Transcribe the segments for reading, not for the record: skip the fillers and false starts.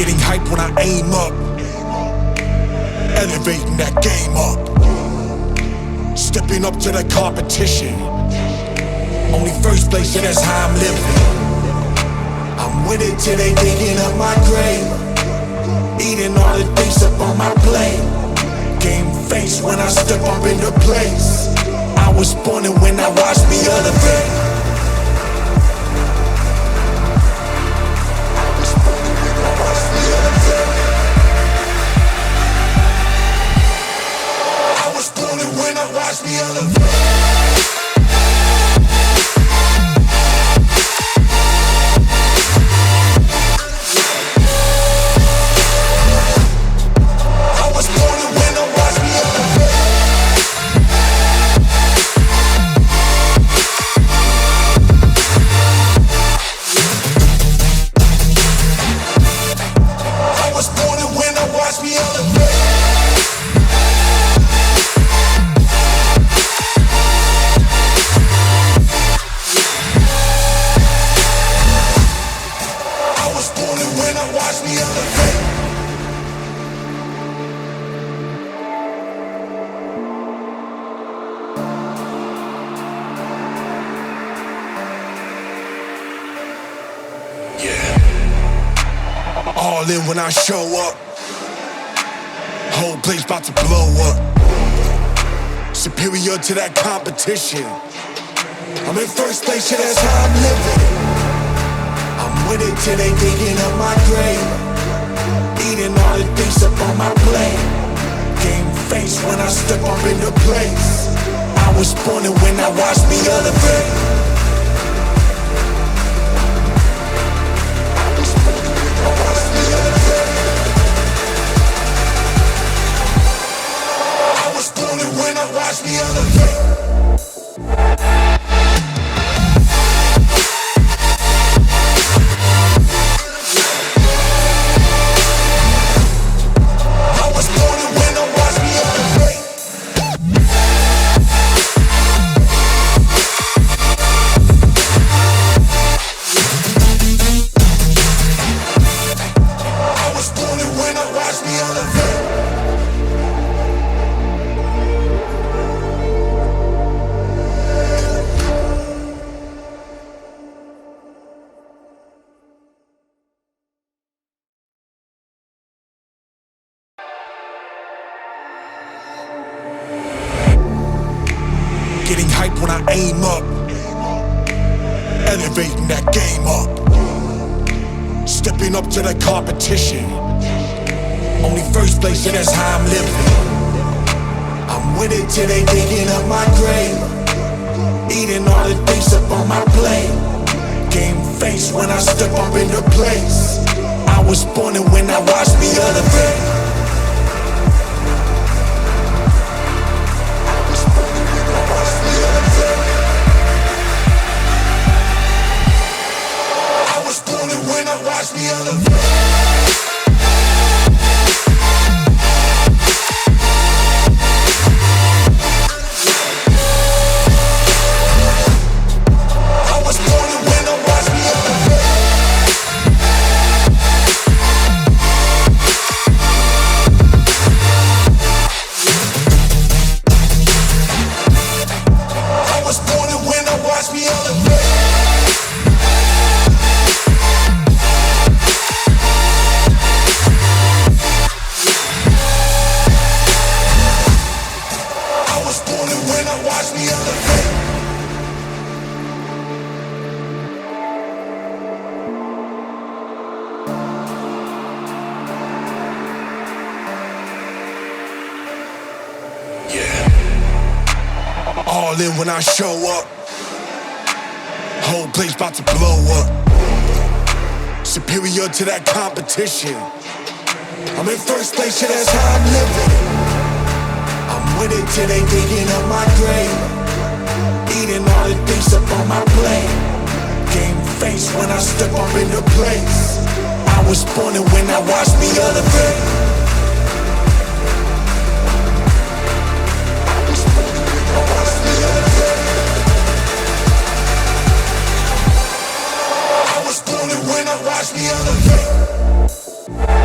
Getting hype when I aim up, elevating that game up, stepping up to the competition. Only first place, yeah, that's how I'm living. I'm with it till they digging up my grave, eating all the things up on my plate. Game face when I step up into place. I was born and when I watched me elevate. When I watch me elevate. All in when I show up, whole place about to blow up. Superior to that competition. I'm in first place, yeah, that's how I'm living. I'm with it till they digging up my grave, eating all the things up on my plate. Game face when I step up into place. I was born and when I watched me elevate. When I watch me elevate. I was born and when I watch me elevate. I was born and when I watch me elevate. Getting hype when I aim up, elevating that game up, stepping up to the competition. Only first place, yeah, that's how I'm living. I'm with it till they digging up my grave, eating all the things up on my plate. Game face when I step up into place. I was born and when I watched me elevate. When I watch me elevate. All in when I show up, whole place about to blow up. Superior to that competition. I'm in first place, yeah, that's how I'm living. I'm with it till they digging up my grave, eating all the things up on my plate. Game face when I step up into place. I was born and when I watched me elevate. When I watch me elevate.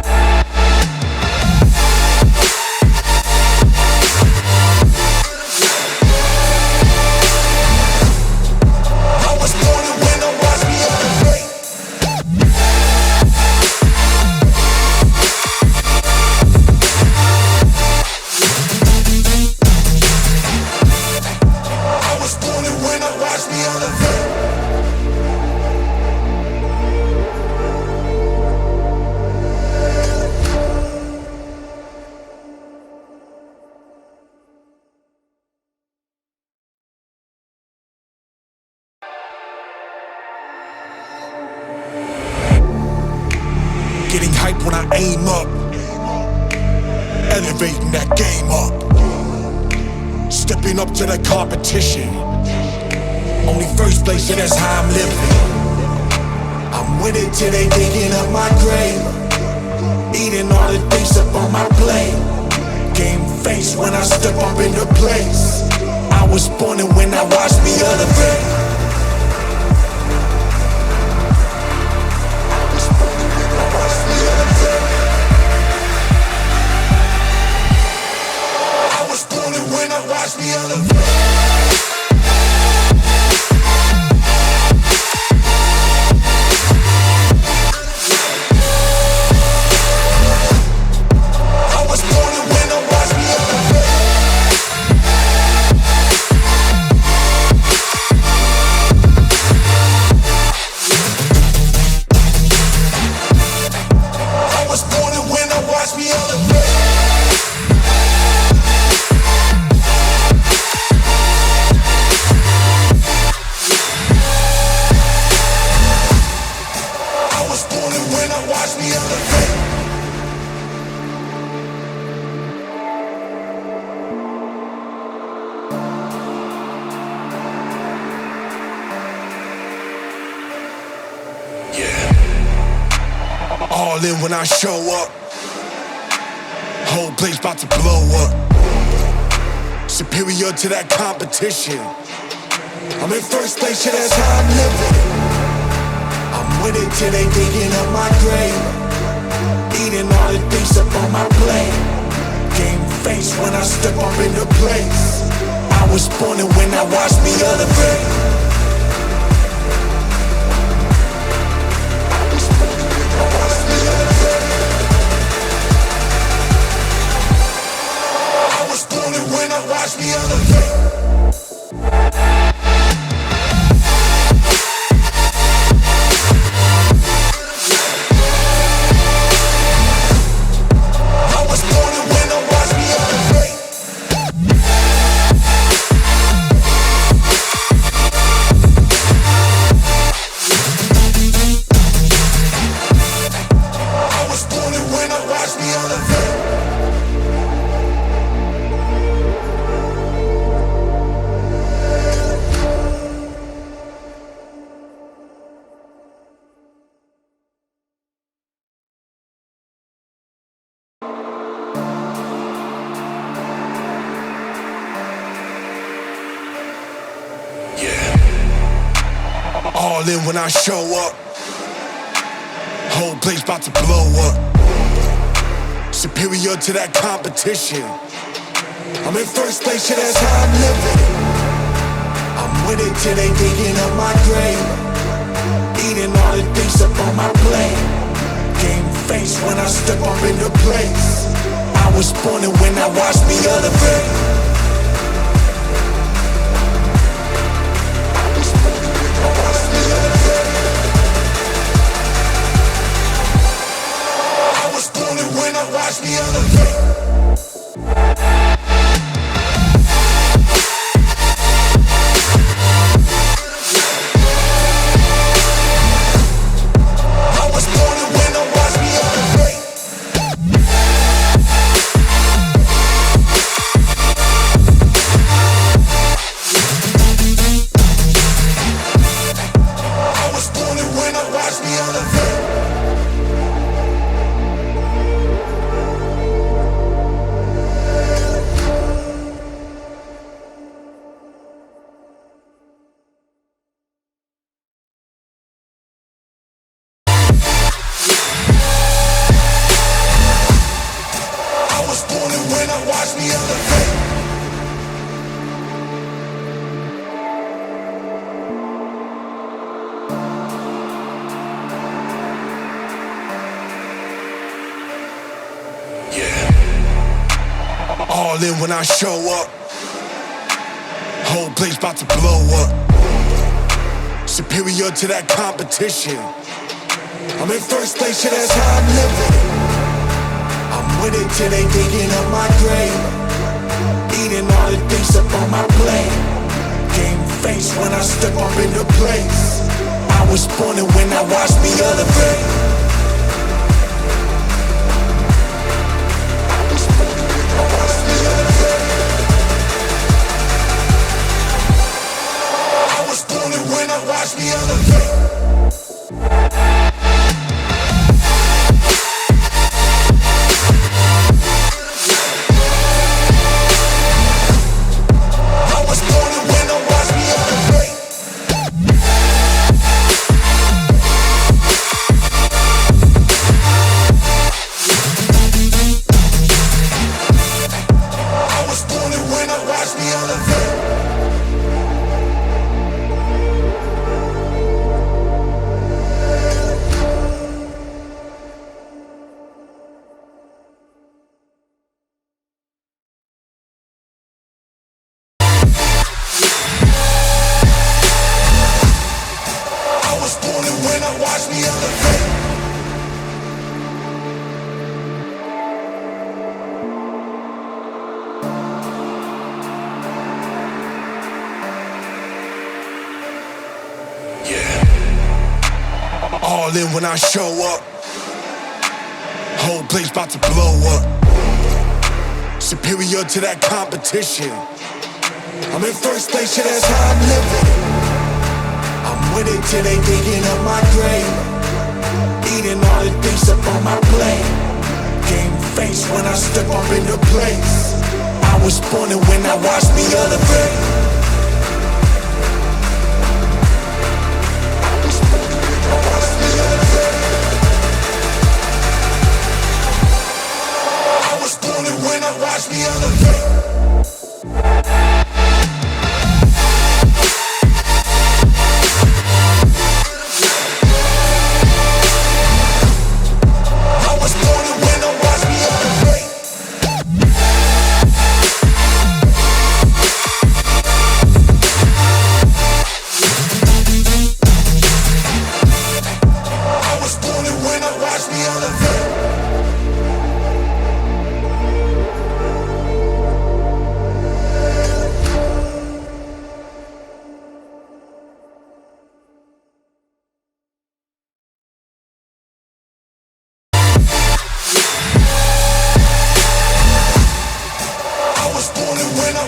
Getting hype when I aim up, elevating that game up, stepping up to the competition. Only first place, yeah, that's how I'm living. I'm with it till they digging up my grave, eating all the things up on my plate. Game face when I step up into place. I was born and when I watch me elevate. I was born and when I watch me elevate. All in when I show up, whole place about to blow up. Superior to that competition. I'm in first place, yeah, that's how I'm living. I'm with it till they digging up my grave, eating all the things up on my plate. Game face when I step up into place. I was born and when I watch me elevate. When I watch me elevate. I was born and when I watch me elevate. I was born and when I watch me elevate. All in when I show up, whole place about to blow up. Superior to that competition. I'm in first place, yeah, that's how I'm living. I'm with it till they digging up my grave, eating all the things up on my plate. Game face when I step up into place. I was born and when I watch me elevate. When I watch me elevate. I was born and when I watch me elevate. I was born and when I watch me elevate. When I watch me elevate. Yeah. All in when I show up, whole place about to blow up. Superior to that competition. I'm in first place, yeah, that's how I'm living. I'm with it till they digging up my grave, eating all the things up on my plate. Game face when I step up into place. I was born and when I watch me elevate. me elevate. I was born to win, now watch me elevate. I was born to win, now watch me elevate. I was born to win, now watch me elevate. Yeah. All in when I show up. Whole place about to blow up. Superior to that competition. I'm in first place, yeah, that's how I'm living. I'm with it till they digging up my grave. Eating all the things up on my plate. Game face when I step up into place. I was born and when I watch me elevate. I was born and when I watch me elevate. I was born and when I watch me elevate.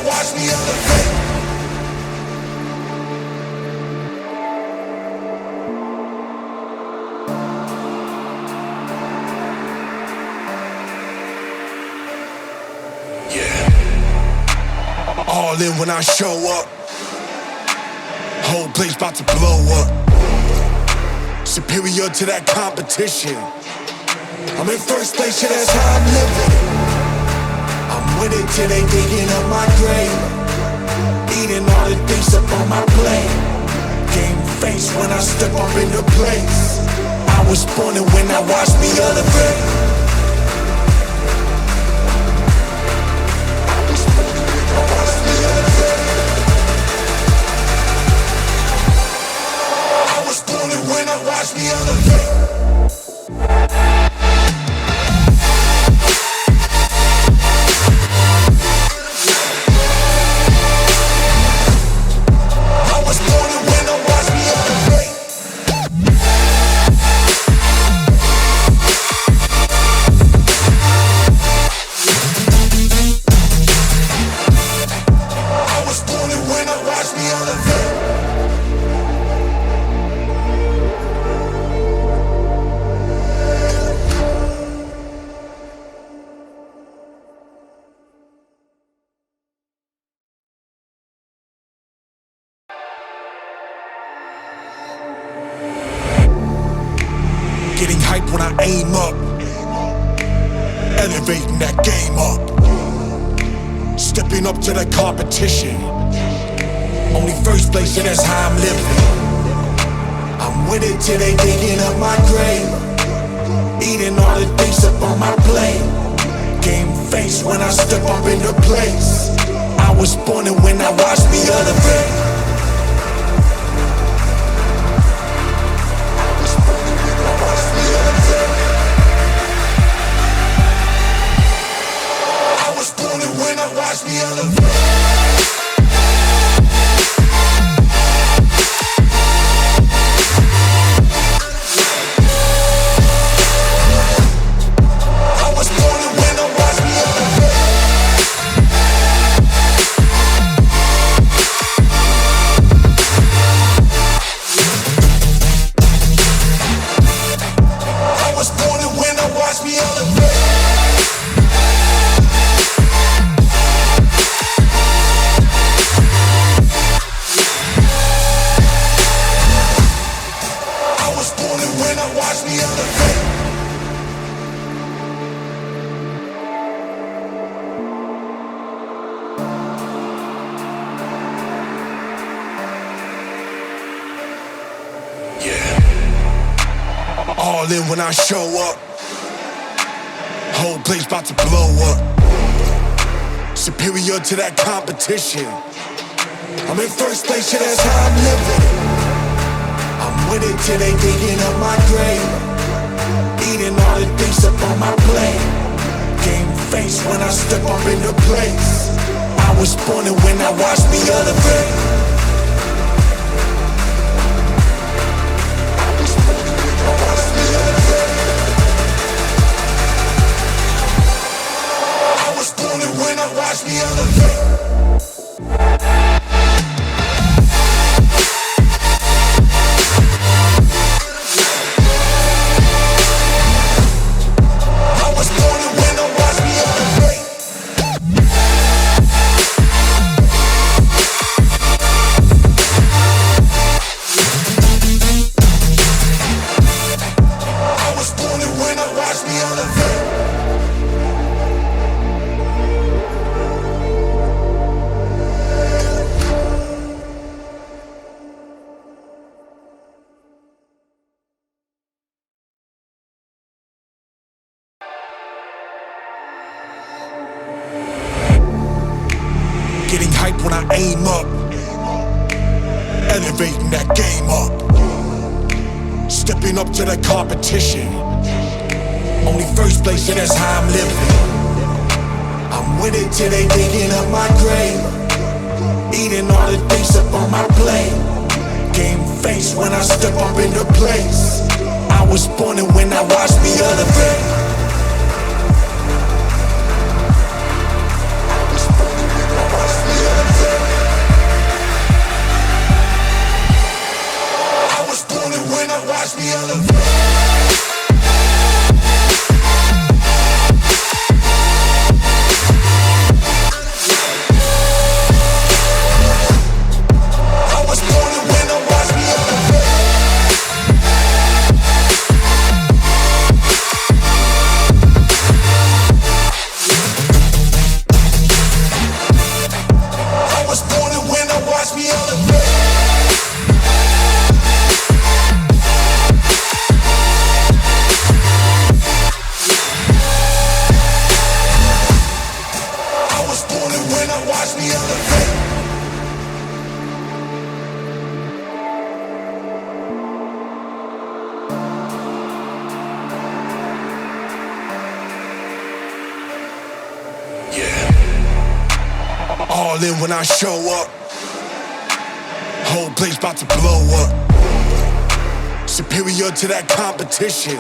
Watch me elevate. Yeah. All in when I show up. Whole place about to blow up. Superior to that competition. I'm in first place, yeah, that's how I'm living. I'm with it till they digging up my grave. Eating all the things up on my plate. Game face when I step up into place. I was born and when I watch me elevate. I was born and when I watch me elevate. I was born and when I watch me elevate. Getting hype when I aim up. Elevating that game up. Stepping up to the competition. Only first place, yeah, that's how I'm living. I'm with it till they digging up my grave. Eating all the things up on my plate. Game face when I step up into place. I was born and when I watch me elevate. Watch me elevate. All in when I show up. Whole place about to blow up. Superior to that competition. I'm in first place, yeah, that's how I'm living. I'm with it till they digging up my grave. Eating all the things up on my plate. Game face when I step up in the place. I was born and when I watched me elevate. When I watch me elevate. I was born and when I watch me elevate. I was born and when I watch me elevate. Getting hype when I aim up. Elevating that game up. Stepping up to the competition. Only first place, yeah, that's how I'm living. I'm with it till they digging up my grave. Eating all the things up on my plate. Game face when I step up in the place. I was born and when I watched me elevate. When I watch me elevate. I was born and when I watch me elevate. I was born and when I watch me elevate. When I watch me elevate. Yeah. All in when I show up. Whole place about to blow up. Superior to that competition.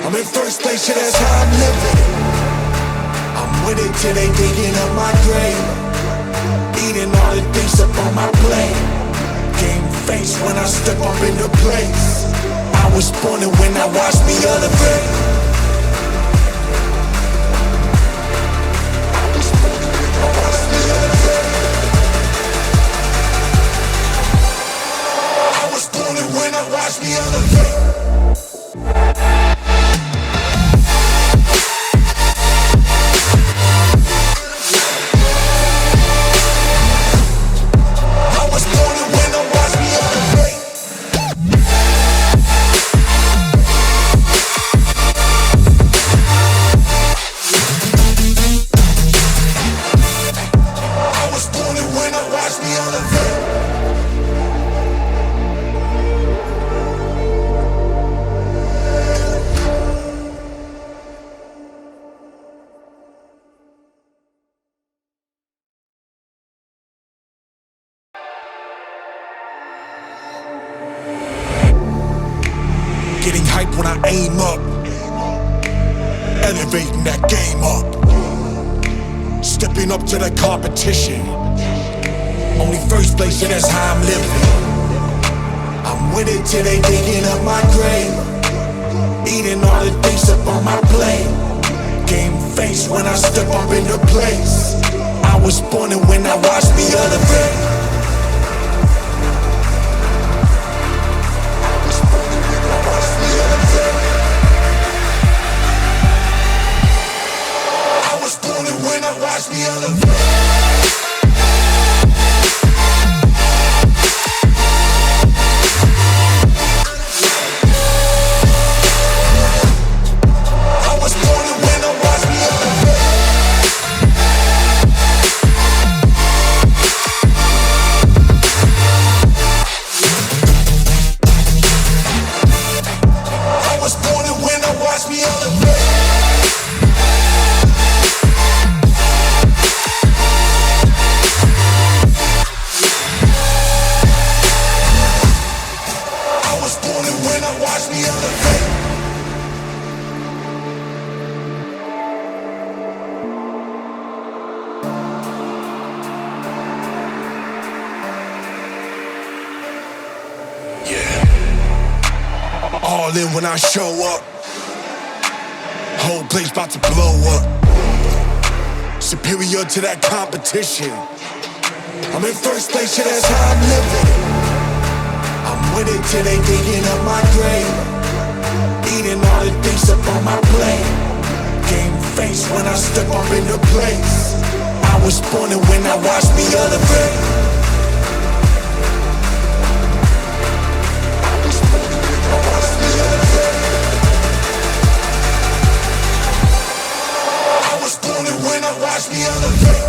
I'm in first place, yeah, that's how I'm living. I'm with it till they digging up my grave. Eating all the things up on my plate. Game face when I step up in the place. I was born and when I watched me elevate. I was born and when I watched me elevate. Getting hype when I aim up. Elevating that game up. Stepping up to the competition. Only first place, yeah, that's how I'm living. I'm with it till they digging up my grave. Eating all the things up on my plate. Game face when I step up in the place. I was born and when I watched me elevate. When I watch me elevate. was born and when I watched me elevate. All in when I show up. Whole place about to blow up. Superior to that competition. I'm in first place, yeah, that's how I'm living. I'm with it till they digging up my grave. Eating all the things up on my plate. Game face when I step up in the place. I was born and when I watched me elevate. When I watch me elevate.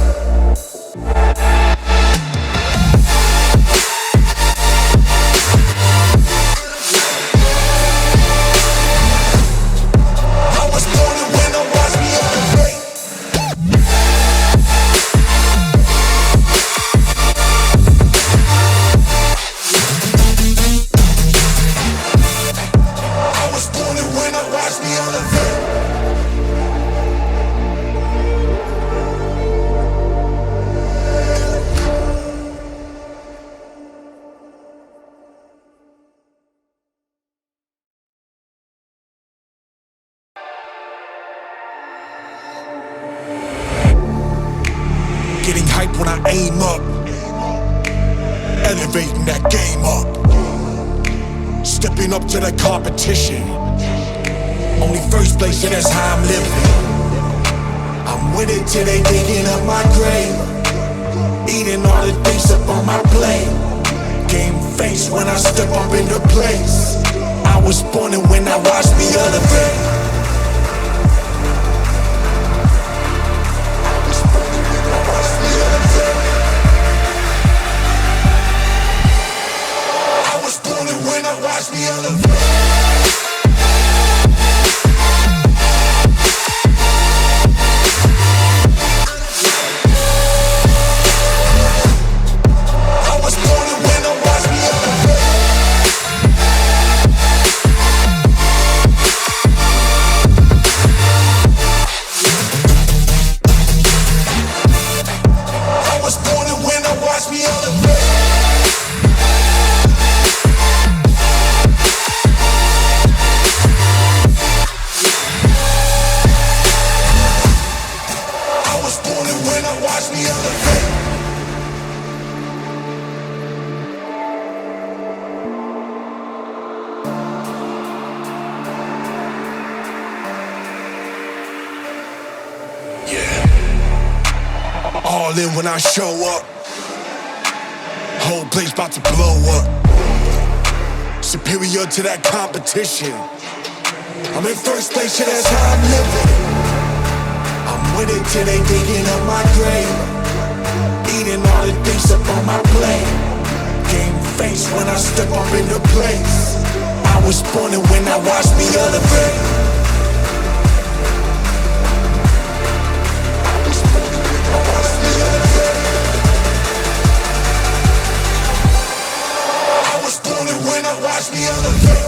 I was born and when I watch me elevate. I was born and when I watch me elevate. Getting hype when I aim up. Elevating that game up. Stepping up to the competition. Only first place, yeah, that's how I'm living. I'm with it till they digging up my grave. Eating all the things up on my plate. Game face when I step up in the place. I was born and when I watched me elevate. When I watch me elevate. I was born and when I watch me elevate. I was born and when I watch me elevate. When I watch me elevate. Yeah. All in when I show up. Whole place about to blow up. Superior to that competition. I'm in first place, yeah, that's how I'm living. I'm with it till they digging up my grave. Eating all the things up on my plate. Game face when I step up in the place. I was born and when I watched me elevate. I was born and when I watched me elevate.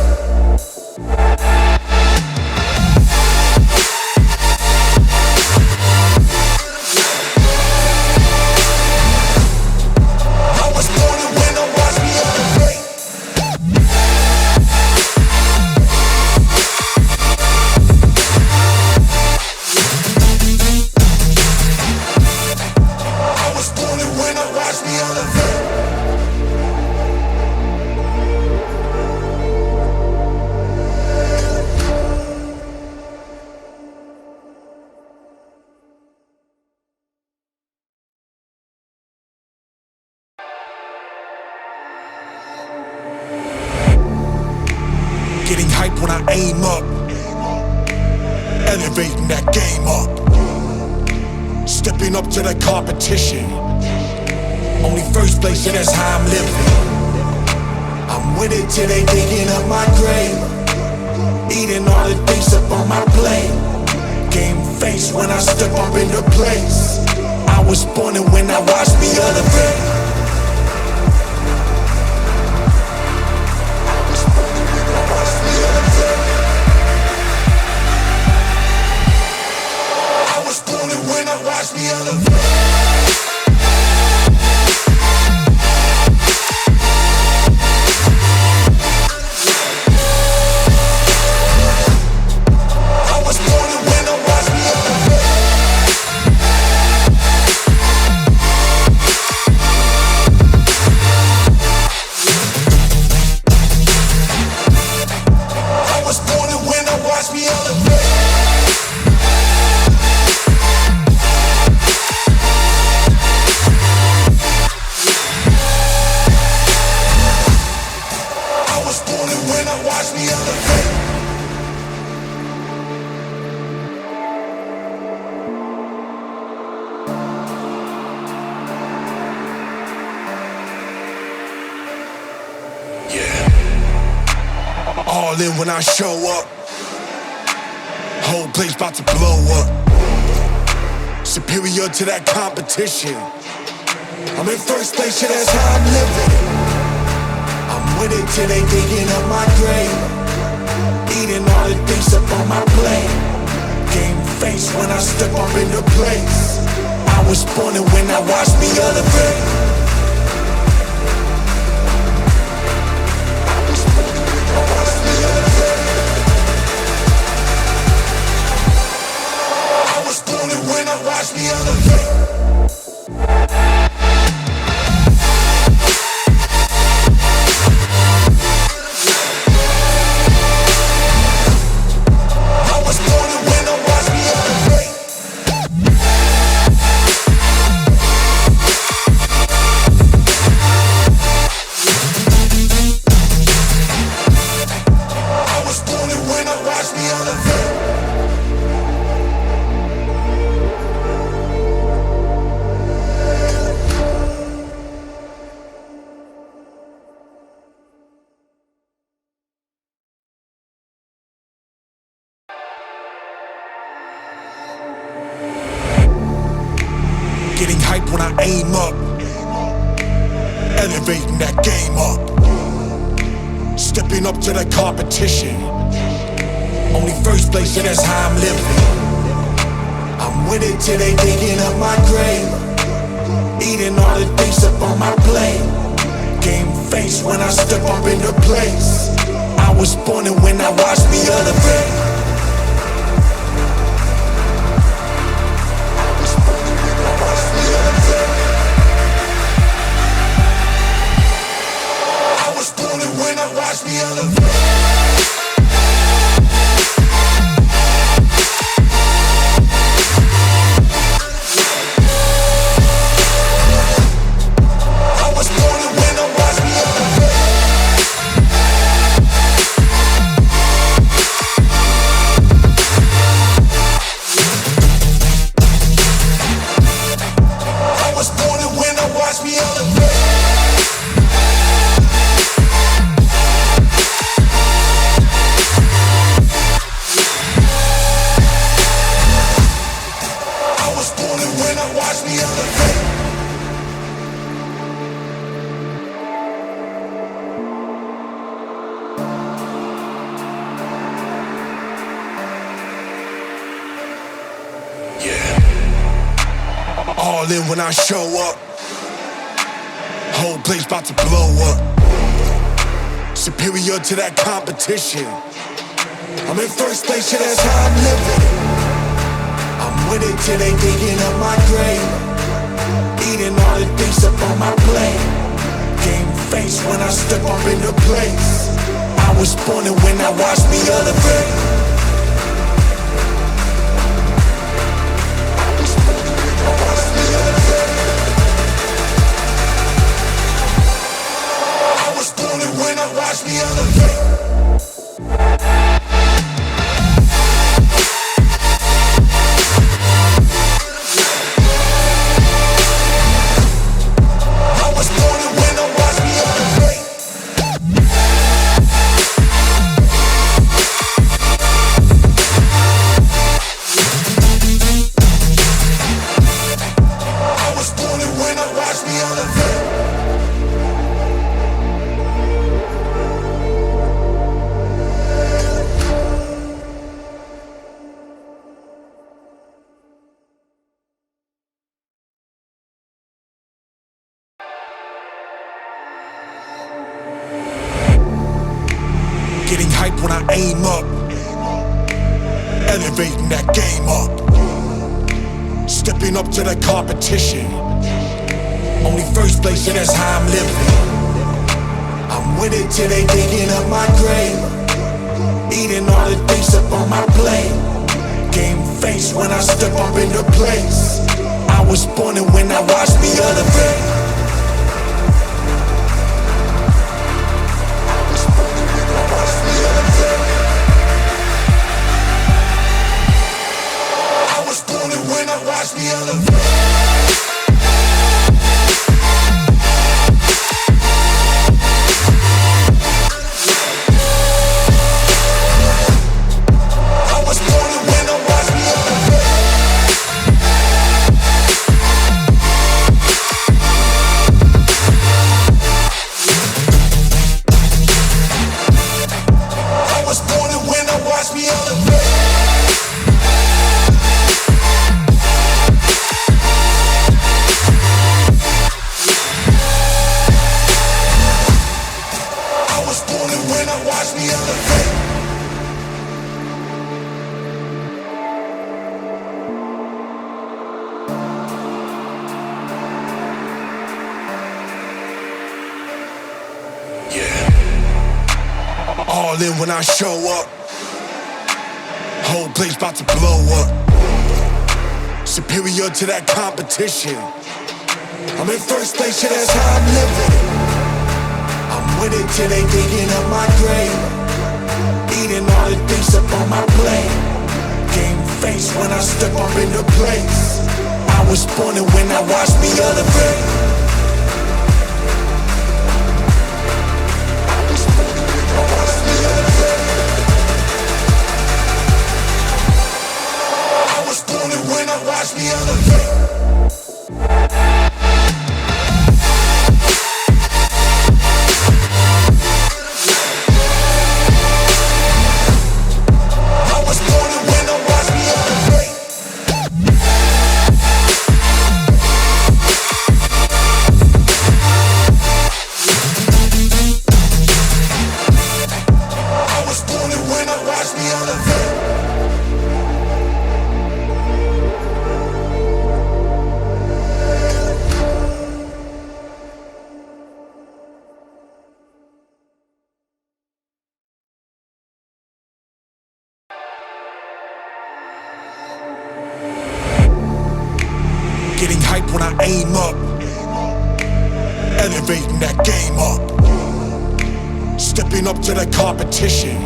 Getting hype when I aim up. Elevating that game up. Stepping up to the competition. Only first place, yeah, that's how I'm living. I'm with it till they digging up my grave. Eating all the things up on my plate. Game face when I step up in the place. I was born and when I watched me elevate. born when I watch me elevate. Yeah. All in when I show up. Whole place about to blow up. Superior to that competition. I'm in first place, yeah, that's how I'm living. I'm with it till they digging up my grave. Eating all the things up on my plate. Game face when I step up in the place. I was born and when I watch me elevate. I was born and when I watch me elevate. Getting hype when I aim up. Elevating that game up. Stepping up to the competition. Only first place, yeah, that's how I'm living. I'm with it till they digging up my grave. Eating all the things up on my plate. Game face when I step up in the place. I was born and when I watch me elevate. Watch me elevate. I was born and when I watch me elevate. I was born and when I watch me elevate. Watch me elevate. Yeah. All in when I show up. Whole place about to blow up. Superior to that competition. I'm in first place, yeah, that's how I'm living. I'm with it till they digging up my grave. Eating all the things up on my plate. Game face when I step up in the place. I was born and when I watch me elevate. I was born and when I watch me elevate. Getting hype when I aim up. Elevating that game up. Stepping up to the competition. Only first place, yeah, that's how I'm living. I'm with it till they digging up my grave. Eating all the things up on my plate. Game face when I step up in the place. I was born and when I watch me elevate. I watch me elevate. Yeah. All in when I show up. Whole place about to blow up. Superior to that competition. I'm in first place, yeah, that's how I'm living. I'm with it till they digging up my grave. Eating all the things up on my plate. Game face when I step up in the place. I was born and when I watch me elevate. I was born and when I watch me elevate. I was born and when I watch me elevate. Getting hype when I aim up, elevating that game up, stepping up to the competition.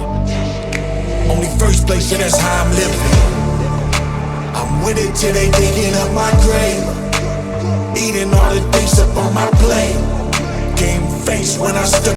Only first place, yeah, that's how I'm living. I'm with it till they digging up my grave. Eating all the things up on my plate. Game face when I step